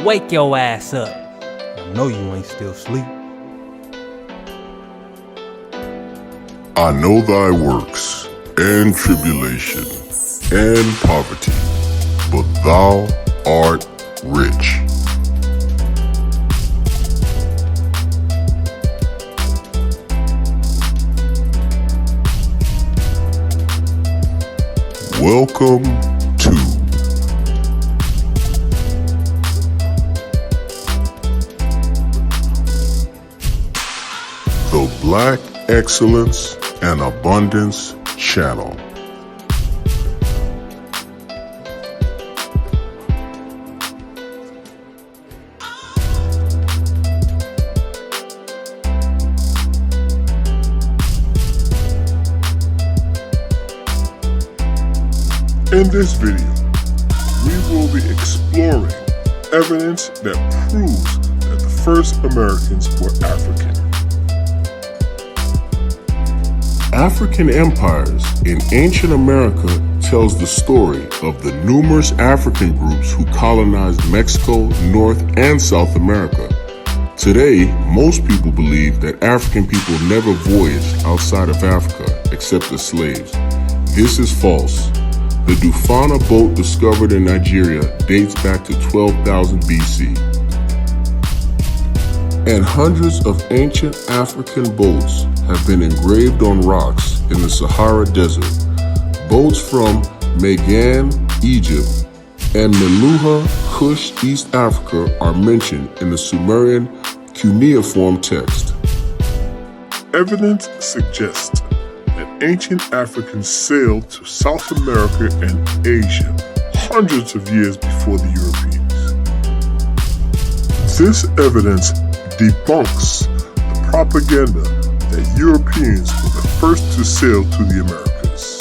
Wake your ass up. I know you ain't still asleep. I know thy works, and tribulation, and poverty, but thou art rich. Welcome to the Black Excellence and Abundance Channel. In this video, we will be exploring evidence that proves that the first Americans were African. African empires in ancient America tells the story of the numerous African groups who colonized Mexico, North and South America. Today, most people believe that African people never voyaged outside of Africa except as slaves. This is false. The Dufana boat discovered in Nigeria dates back to 12,000 BC. And hundreds of ancient African boats have been engraved on rocks in the Sahara Desert. Boats from Magan, Egypt, and Meluha, Kush, East Africa are mentioned in the Sumerian cuneiform text. Evidence suggests that ancient Africans sailed to South America and Asia hundreds of years before the Europeans. This evidence debunks the propaganda that Europeans were the first to sail to the Americas.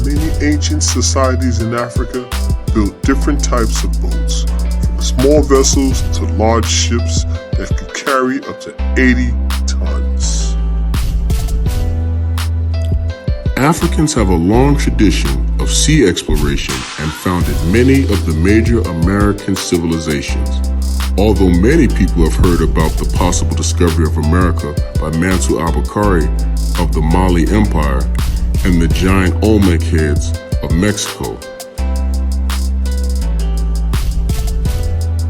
Many ancient societies in Africa built different types of boats, from small vessels to large ships that could carry up to 80 tons. Africans have a long tradition of sea exploration and founded many of the major American civilizations. Although many people have heard about the possible discovery of America by Mansu Abukari of the Mali Empire and the giant Olmec heads of Mexico.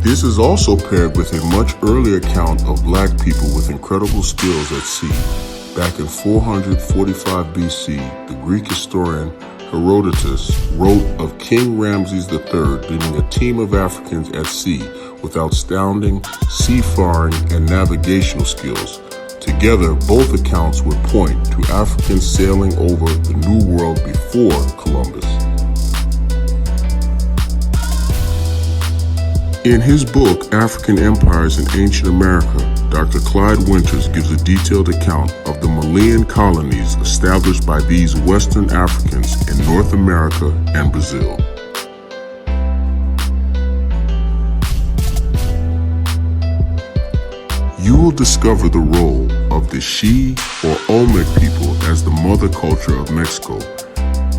This is also paired with a much earlier account of black people with incredible skills at sea. Back in 445 BC, the Greek historian Herodotus wrote of King Ramses III leading a team of Africans at sea with outstanding seafaring and navigational skills. Together, both accounts would point to Africans sailing over the New World before Columbus. In his book, African Empires in Ancient America, Dr. Clyde Winters gives a detailed account of the Malian colonies established by these Western Africans in North America and Brazil. You will discover the role of the She or Olmec people as the mother culture of Mexico.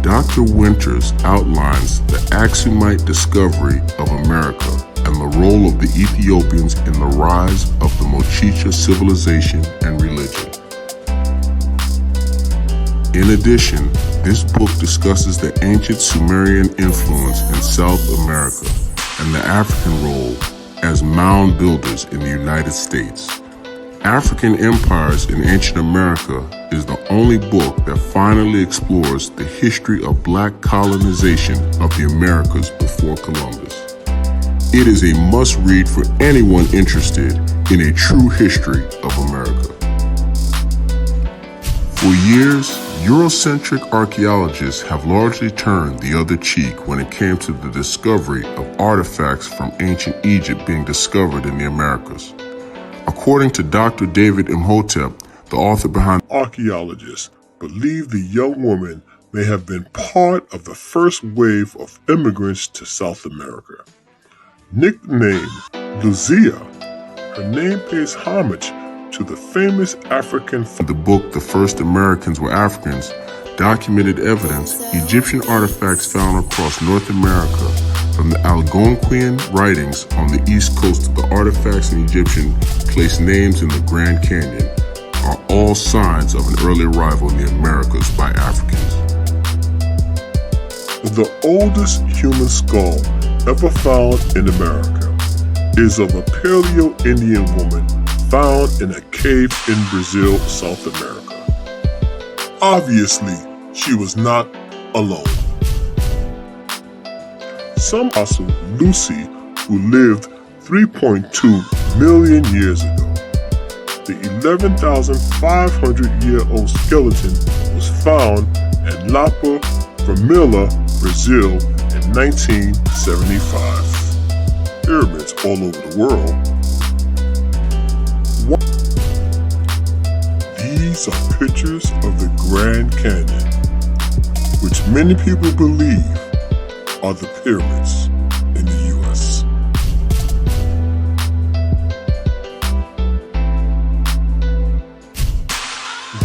Dr. Winters outlines the Aksumite discovery of America and the role of the Ethiopians in the rise of the Mochicha civilization and religion. In addition, this book discusses the ancient Sumerian influence in South America and the African role as mound builders in the United States. African Empires in Ancient America is the only book that finally explores the history of black colonization of the Americas before Columbus. It is a must-read for anyone interested in a true history of America. For years, Eurocentric archaeologists have largely turned the other cheek when it came to the discovery of artifacts from ancient Egypt being discovered in the Americas. According to Dr. David Imhotep, the author behind Archaeologists believe the young woman may have been part of the first wave of immigrants to South America. Nicknamed Lucia, her name pays homage to the famous African. The book The First Americans Were Africans documented evidence Egyptian artifacts found across North America from Algonquian writings on the east coast of the artifacts in Egyptian place names in the Grand Canyon are all signs of an early arrival in the Americas by Africans. The oldest human skull ever found in America is of a Paleo-Indian woman found in a cave in Brazil, South America. Obviously, she was not alone. Some also Lucy, who lived 3.2 million years ago. The 11,500-year-old skeleton was found at Lapa, Vermelha, Brazil in 1975. Pyramids all over the world. These are pictures of the Grand Canyon, which many people believe are the pyramids in the U.S.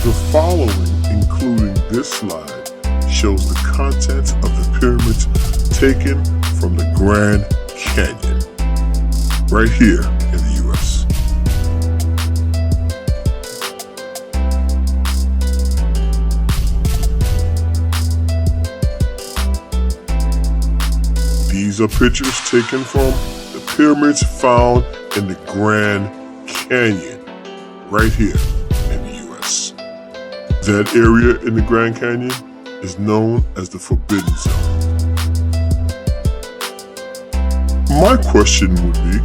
The following, including this slide, shows the contents of the pyramids taken from the Grand Canyon, right here in the U.S. These are pictures taken from the pyramids found in the Grand Canyon, right here in the U.S. That area in the Grand Canyon is known as the Forbidden Zone. My question would be,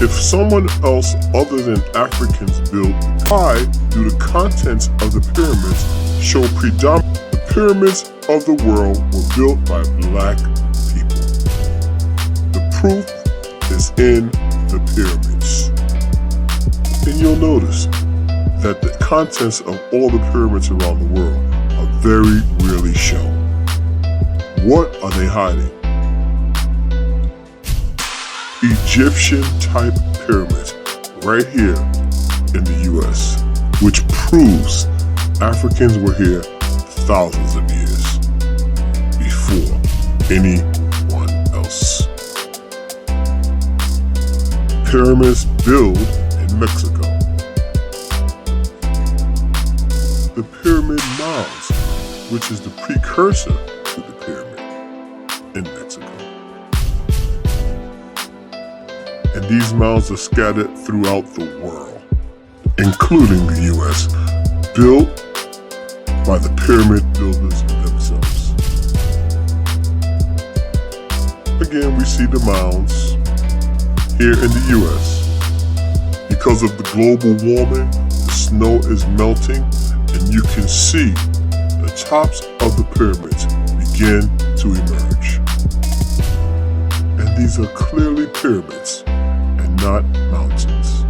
if someone else other than Africans built, why do the contents of the pyramids show predominantly the pyramids of the world were built by black people? The proof is in the pyramids. And you'll notice that the contents of all the pyramids around the world are very rarely shown. What are they hiding? Egyptian-type pyramids right here in the U.S., which proves Africans were here thousands of years before anyone else. Pyramids built in Mexico. The pyramid mounds, which is the precursor to the pyramid in Mexico. And these mounds are scattered throughout the world, including the U.S., built by the pyramid builders themselves. Again, we see the mounds here in the U.S. Because of the global warming, the snow is melting, and you can see the tops of the pyramids begin to emerge. And these are clearly pyramids and not mountains.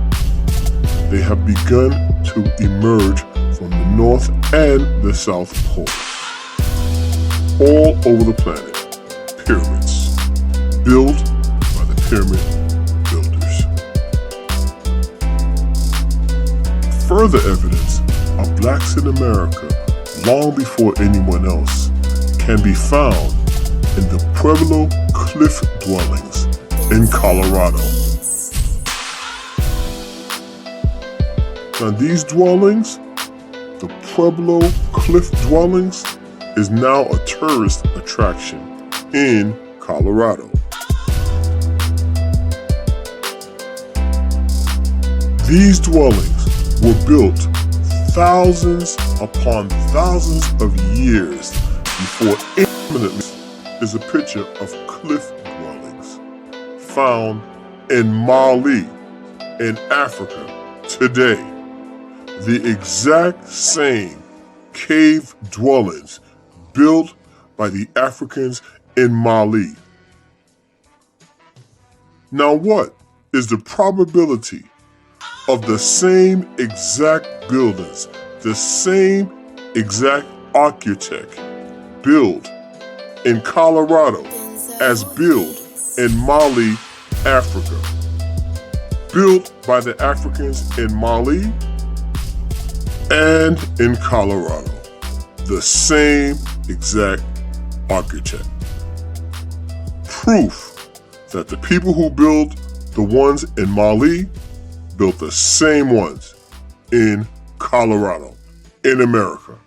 They have begun to emerge from the North and the South Poles. All over the planet, pyramids built by the pyramid builders. Further evidence of blacks in America long before anyone else can be found in the Pueblo cliff dwellings in Colorado. Now these dwellings, the Pueblo cliff dwellings, is now a tourist attraction in Colorado. These dwellings were built thousands upon thousands of years before imminently is a picture of cliff dwellings found in Mali in Africa today. The exact same cave dwellings built by the Africans in Mali. Now what is the probability of the same exact buildings, the same exact architect built in Colorado as built in Mali, Africa? Built by the Africans in Mali and in Colorado. The same exact architect. Proof that the people who built the ones in Mali built the same ones in Colorado, in America.